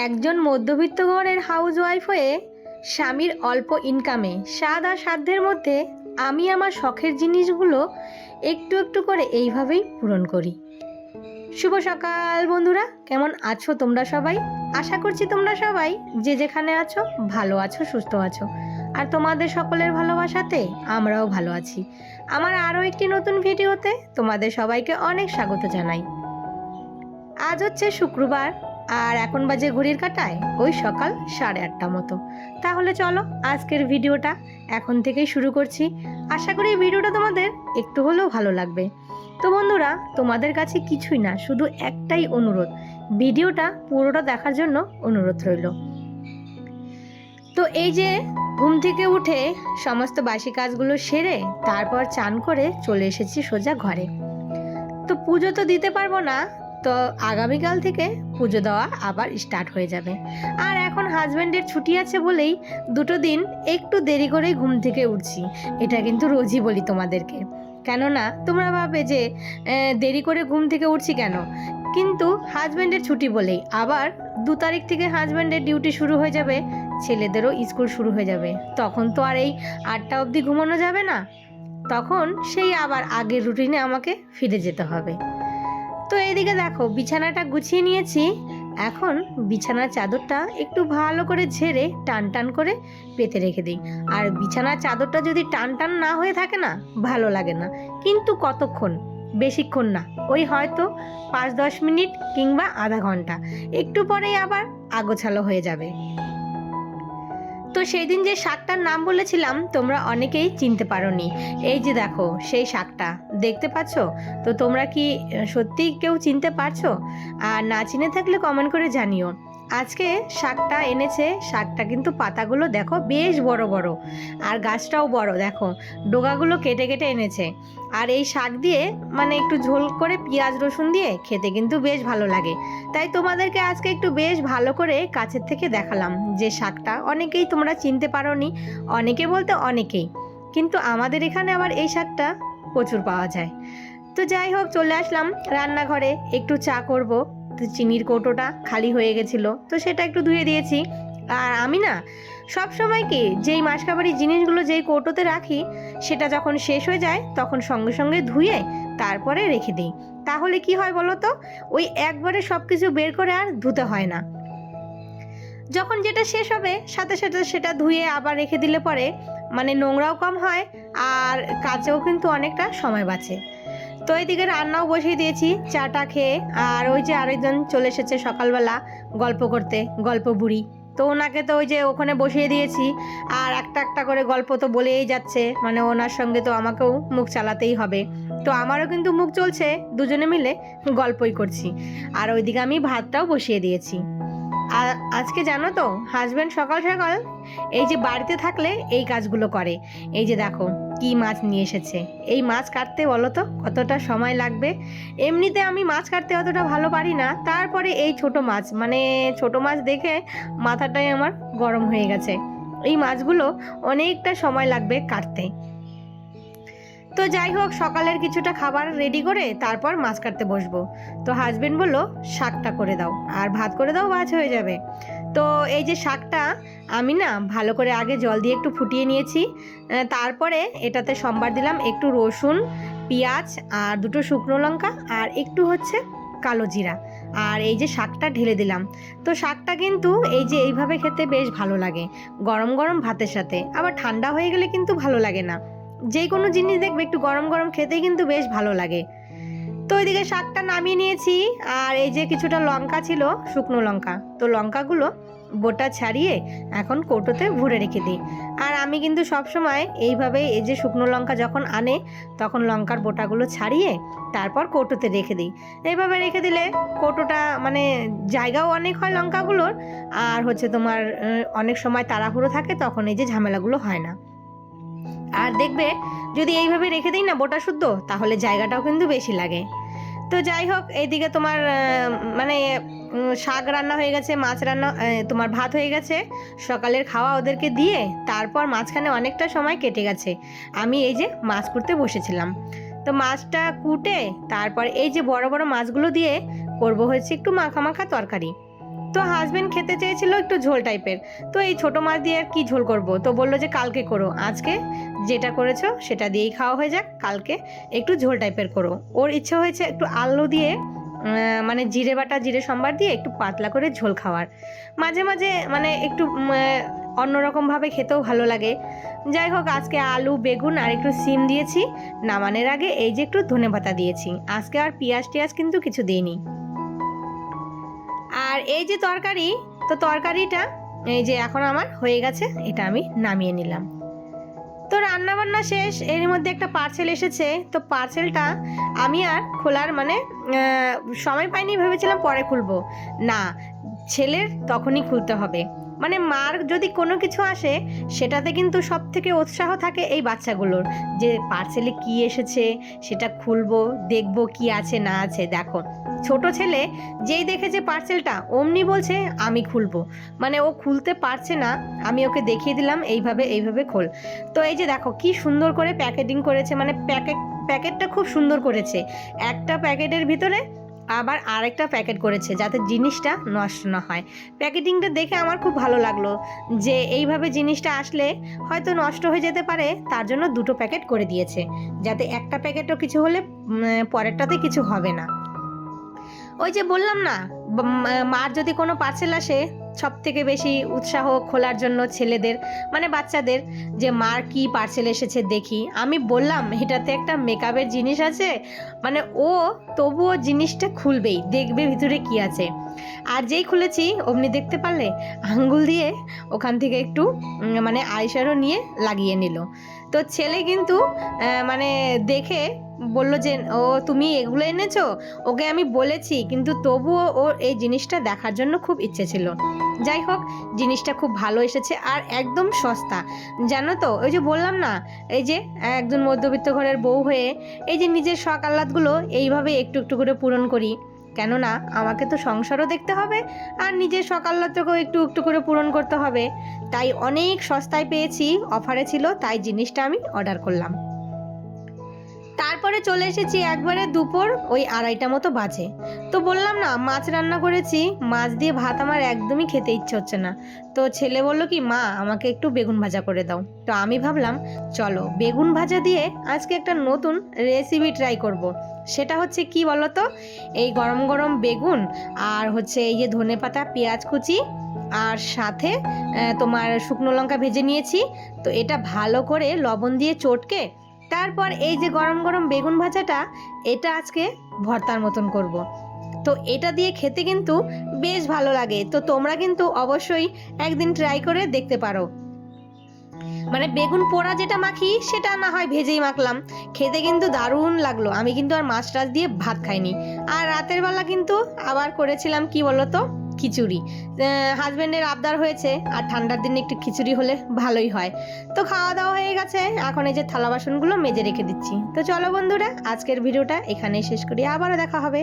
একজন মধ্যবিত্ত ঘরের হাউসওয়াইফ হয়ে স্বামীর অল্প ইনকামে স্বাদ আর সাধ্যের মধ্যে আমি আমার শখের জিনিসগুলো একটু একটু করে এইভাবেই পূরণ করি। শুভ সকাল বন্ধুরা, কেমন আছো তোমরা সবাই? আশা করছি তোমরা সবাই যে যেখানে আছো ভালো আছো, সুস্থ আছো। আর তোমাদের সকলের ভালোবাসাতে আমরাও ভালো আছি। আমার আরও একটি নতুন ভিডিওতে তোমাদের সবাইকে অনেক স্বাগত জানাই। আজ হচ্ছে শুক্রবার আর এখন বাজে ঘড়ির কাঁটায় ওই সকাল 8:30 মতো। তাহলে চলো আজকের ভিডিওটা এখন থেকেই শুরু করছি। আশা করি এই ভিডিওটা তোমাদের একটু হলেও ভালো লাগবে। তো বন্ধুরা, তোমাদের কাছে কিছুই না, শুধু একটাই অনুরোধ, ভিডিওটা পুরোটা দেখার জন্য অনুরোধ রইল। তো এই যে ঘুম থেকে উঠে সমস্ত বাসি কাজগুলো সেরে তারপর চান করে চলে এসেছি সোজা ঘরে। তো পুজো তো দিতে পারবো না, তো আগামীকাল থেকে পুজো দেওয়া আবার স্টার্ট হয়ে যাবে। আর এখন হাজব্যান্ডের ছুটি আছে বলেই দুটো দিন একটু দেরি করেই ঘুম থেকে উঠছি। এটা কিন্তু রোজই বলি তোমাদেরকে, কেননা তোমরা ভাবে যে দেরি করে ঘুম থেকে উঠছি কেন, কিন্তু হাজব্যান্ডের ছুটি বলেই। আবার 2 তারিখ থেকে হাজব্যান্ডের ডিউটি শুরু হয়ে যাবে, ছেলেদেরও স্কুল শুরু হয়ে যাবে। তখন তো আর এই 8টা অবধি ঘুমানো যাবে না, তখন সেই আবার আগের রুটিনে আমাকে ফিরে যেতে হবে। তো এইদিকে দেখো বিছানাটা গুছিয়ে নিয়েছি। এখন বিছানার চাদরটা একটু ভালো করে ঝেড়ে টান টান করে পেতে রেখে দিই। আর বিছানার চাদরটা যদি টান টান না হয়ে থাকে না, ভালো লাগে না। কিন্তু কতক্ষণ, বেশিক্ষণ না, ওই হয়তো 5-10 মিনিট কিংবা আধা ঘন্টা, একটু পরেই আবার আগোছালো হয়ে যাবে। তো সেই দিন যে শাকটার নাম বলেছিলাম তোমরা অনেকেই চিনতে পারোনি। এই যে দেখো সেই শাকটা দেখতে পাচ্ছ। তো তোমরা কি সত্যি কেউ চিনতে পারছো? আর না চিনে থাকলে কমেন্ট করে জানিও। আজকে শাকটা এনেছে, শাকটা কিন্তু পাতাগুলো দেখো বেশ বড় বড়, আর গাছটাও বড়। দেখো ডোগাগুলো কেটে কেটে এনেছে। আর এই শাক দিয়ে মানে একটু ঝোল করে পেঁয়াজ রসুন দিয়ে খেতে কিন্তু বেশ ভালো লাগে। তাই তোমাদেরকে আজকে একটু বেশ ভালো করে কাছের থেকে দেখালাম যে শাকটা অনেকেই তোমরা চিনতে পারোনি, অনেকে বলতে অনেকেই, কিন্তু আমাদের এখানে আবার এই শাকটা প্রচুর পাওয়া যায়। তো যাই হোক, চলে আসলাম রান্নাঘরে, একটু চা করব। তো চিনির কৌটোটা খালি হয়ে গেছিলো, তো সেটা একটু ধুয়ে দিয়েছি। আর আমি না সব সময় কি যেই মাসকাবারির জিনিসগুলো যেই কৌটোতে রাখি, সেটা যখন শেষ হয়ে যায় তখন সঙ্গে সঙ্গে ধুয়ে তারপরে রেখে দিই। তাহলে কি হয় বলো তো, ওই একবারে সব কিছু বের করে আর ধুতে হয় না। যখন যেটা শেষ হবে সাথে সাথে সেটা ধুয়ে আবার রেখে দিলে পরে মানে নোংরাও কম হয় আর কাজেও কিন্তু অনেকটা সময় বাঁচে। তো এইদিকে রান্নাও বসিয়ে দিয়েছি চাটা খেয়ে। আর ওই যে আরেকজন চলে এসেছে সকালবেলা গল্প করতে, গল্প বুড়ি। তো ওনাকে তো ওই যে ওখানে বসিয়ে দিয়েছি, আর একটা একটা করে গল্প তো বলেই যাচ্ছে, মানে ওনার সঙ্গে তো আমাকেও মুখ চালাতেই হবে। তো আমারও কিন্তু মুখ চলছে, দুজনে মিলে গল্পই করছি। আর ওইদিকে আমি ভাতটাও বসিয়ে দিয়েছি। আর আজকে জানো তো হাজব্যান্ড সকাল সকাল এই যে বাড়িতে থাকলে এই কাজগুলো করে। এই যে দেখো কি মাছ নিয়ে এসেছে। এই মাছ কাটতে বলো তো কতটা সময় লাগবে। এমনিতে আমি মাছ কাটতে অতটা ভালো পারি না, তারপরে এই ছোট মাছ, মানে ছোট মাছ দেখে মাথাটাই আমার গরম হয়ে গেছে। এই মাছগুলো অনেকটা সময় লাগবে কাটতে। তো যাই হোক, সকালের কিছুটা খাবার রেডি করে তারপর মাছ কাটতে বসবো। তো হাজবেন্ড বললো শাকটা করে দাও আর ভাত করে দাও, ভাজ হয়ে যাবে। তো এই যে শাকটা আমি না ভালো করে আগে জল দিয়ে একটু ফুটিয়ে নিয়েছি। তারপরে এটাতে সম্বার দিলাম একটু রসুন, পেঁয়াজ আর 2টো শুকনো লঙ্কা আর একটু হচ্ছে কালো জিরা, আর এই যে শাকটা ঢেলে দিলাম। তো শাকটা কিন্তু এই যে এইভাবে খেতে বেশ ভালো লাগে গরম গরম ভাতের সাথে। আবার ঠান্ডা হয়ে গেলে কিন্তু ভালো লাগে না। যে কোনো জিনিস দেখবে একটু গরম গরম খেতেই কিন্তু বেশ ভালো লাগে। তো ওইদিকে শাকটা নামিয়ে নিয়েছি। আর এই যে কিছুটা লঙ্কা ছিল, শুকনো লঙ্কা, তো লঙ্কাগুলো বোটা ছাড়িয়ে এখন কৌটোতে ভরে রেখে দিই। আর আমি কিন্তু সব সময় এইভাবেই, এই যে শুকনো লঙ্কা যখন আনে তখন লঙ্কার বোটাগুলো ছাড়িয়ে তারপর কৌটোতে রেখে দিই। এইভাবে রেখে দিলে কৌটোটা মানে জায়গাও অনেক হয় লঙ্কাগুলোর, আর হচ্ছে তোমার অনেক সময় তাড়াহুড়ো থাকে, তখন এই যে ঝামেলাগুলো হয় না। আর দেখবে যদি এইভাবে রেখে দিই না বোটা শুদ্ধ, তাহলে জায়গাটাও কিন্তু বেশি লাগে। তো যাই হোক, এইদিকে তোমার মানে শাক রান্না হয়ে গেছে, মাছ রান্না, তোমার ভাত হয়ে গেছে, সকালের খাওয়া ওদেরকে দিয়ে তারপর মাঝখানে অনেকটা সময় কেটে গেছে। আমি এই যে মাছ কুটতে বসেছিলাম। তো মাছটা কুটে তারপর এই যে বড় বড় মাছগুলো দিয়ে করব হচ্ছে একটু মাখা মাখা তরকারি। তো হাজবেন্ড খেতে চেয়েছিল একটু ঝোল টাইপের, তো এই ছোটো মাছ দিয়ে আর কি ঝোল করব, তো বললো যে কালকে করো, আজকে যেটা করেছো সেটা দিয়েই খাওয়া হয়ে যাক, কালকে একটু ঝোল টাইপের করো। ওর ইচ্ছে হয়েছে একটু আলু দিয়ে মানে জিরে বাটা জিরে সম্বার দিয়ে একটু পাতলা করে ঝোল খাওয়ার, মাঝে মাঝে মানে একটু অন্যরকমভাবে খেতেও ভালো লাগে। যাই হোক, আজকে আলু বেগুন আর একটু সিম দিয়েছি, নামানোর আগে এই যে একটু ধনেপাতা দিয়েছি, আজকে আর পেঁয়াজ টিয়াজ কিন্তু কিছু দিইনি। আর এই যে তরকারি, তো তরকারিটা এই যে এখন আমার হয়ে গেছে, এটা আমি নামিয়ে নিলাম। তো রান্নাবান্না শেষ, এর মধ্যে একটা পার্সেল এসেছে, তো পার্সেলটা আমি আর খোলার মানে সময় পাইনি, ভেবেছিলাম পরে খুলবো, না ছেলের তখনই খুলতে হবে। মানে মার যদি কোনো কিছু আসে সেটাতে কিন্তু সব থেকে উৎসাহ থাকে এই বাচ্চাগুলোর, যে পার্সেলে কি এসেছে সেটা খুলবো, দেখবো কি আছে না আছে। দেখো ছোট ছেলে যেই দেখেছে পার্সেলটা অমনি বলছে আমি খুলবো, মানে ও খুলতে পারছে না, আমি ওকে দেখিয়ে দিলাম এইভাবে এইভাবে খোল। তো এই যে দেখো কি সুন্দর করে প্যাকেটিং করেছে, মানে প্যাকেটটা খুব সুন্দর করেছে, একটা প্যাকেটের ভিতরে আবার আরেকটা প্যাকেট করেছে যাতে জিনিসটা নষ্ট না হয়। প্যাকেটিংটা দেখে আমার খুব ভালো লাগলো, যে এইভাবে জিনিসটা আসলে হয়তো নষ্ট হয়ে যেতে পারে, তার জন্য দুটো প্যাকেট করে দিয়েছে, যাতে একটা প্যাকেটও কিছু হলে পরেরটাতে কিছু হবে না। ওই যে বললাম না, মার যদি কোনো পার্সেল আসে সব থেকে বেশি উৎসাহ খোলার জন্য ছেলেদের মানে বাচ্চাদের, যে মার কি পার্সেল এসেছে দেখি। আমি বললাম এটাতে একটা মেকআপের জিনিস আছে, মানে ও তবুও জিনিসটা খুলবেই, দেখবে ভিতরে কি আছে। আর যেই খুলেছি অমনি দেখতে পারলে আঙ্গুল দিয়ে ওখান থেকে একটু মানে আইশ্যাডো নিয়ে লাগিয়ে নিল। তো ছেলে কিন্তু মানে দেখে বলল যে ও তুমি এগুলো এনেছো, ওকে আমি বলেছি কিন্তু তবুও ওর এই জিনিসটা দেখার জন্য খুব ইচ্ছে ছিল। যাই হোক, জিনিসটা খুব ভালো এসেছে আর একদম সস্তা, জানো তো। ওই যে বললাম না, এই যে একজন মধ্যবিত্ত ঘরের বউ হয়ে এই যে নিজের শখ আহ্লাদগুলো এইভাবে একটু একটু করে পূরণ করি, কেননা আমাকে তো সংসারও দেখতে হবে আর নিজের শখ আহ্লাদটাকেও একটু একটু করে পূরণ করতে হবে। তাই অনেক সস্তায় পেয়েছি, অফারে ছিল, তাই জিনিসটা আমি অর্ডার করলাম। তারপরে চলে এসেছি একবারে দুপুর ওই 2:30 মতো বাজে। তো বললাম না মাছ রান্না করেছি, মাছ দিয়ে ভাত আমার একদমই খেতে ইচ্ছে হচ্ছে না। তো ছেলে বললো কি মা আমাকে একটু বেগুন ভাজা করে দাও। তো আমি ভাবলাম চলো বেগুন ভাজা দিয়ে আজকে একটা নতুন রেসিপি ট্রাই করব। সেটা হচ্ছে কি বলো তো, এই গরম গরম বেগুন আর হচ্ছে এই যে ধনেপাতা পেঁয়াজ কুচি আর সাথে তোমার শুকনো লঙ্কা ভেজে নিয়েছি। তো এটা ভালো করে লবণ দিয়ে চটকে তারপর এই যে গরম গরম বেগুন ভাজাটা, এটা আজকে ভর্তার মতন করব। তো এটা দিয়ে খেতে কিন্তু বেশ ভালো লাগে। তো তোমরা কিন্তু অবশ্যই একদিন ট্রাই করে দেখতে পারো। মানে বেগুন পোড়া যেটা মাখি সেটা না হয় ভেজেই মাখলাম, খেতে কিন্তু দারুণ লাগলো। আমি কিন্তু আর মাছ টাছ দিয়ে ভাত খাইনি। আর রাতের বেলা কিন্তু আবার করেছিলাম কি বলতো, খিচুড়ি। হাজব্যান্ডের আবদার হয়েছে, আর ঠান্ডার দিনে একটু খিচুড়ি হলে ভালোই হয়। তো খাওয়া দাওয়া হয়ে গেছে, এখন এই যে থালা বাসনগুলো মেজে রেখে দিচ্ছি। তো চলো বন্ধুরা, আজকের ভিডিওটা এখানেই শেষ করি, আবারও দেখা হবে।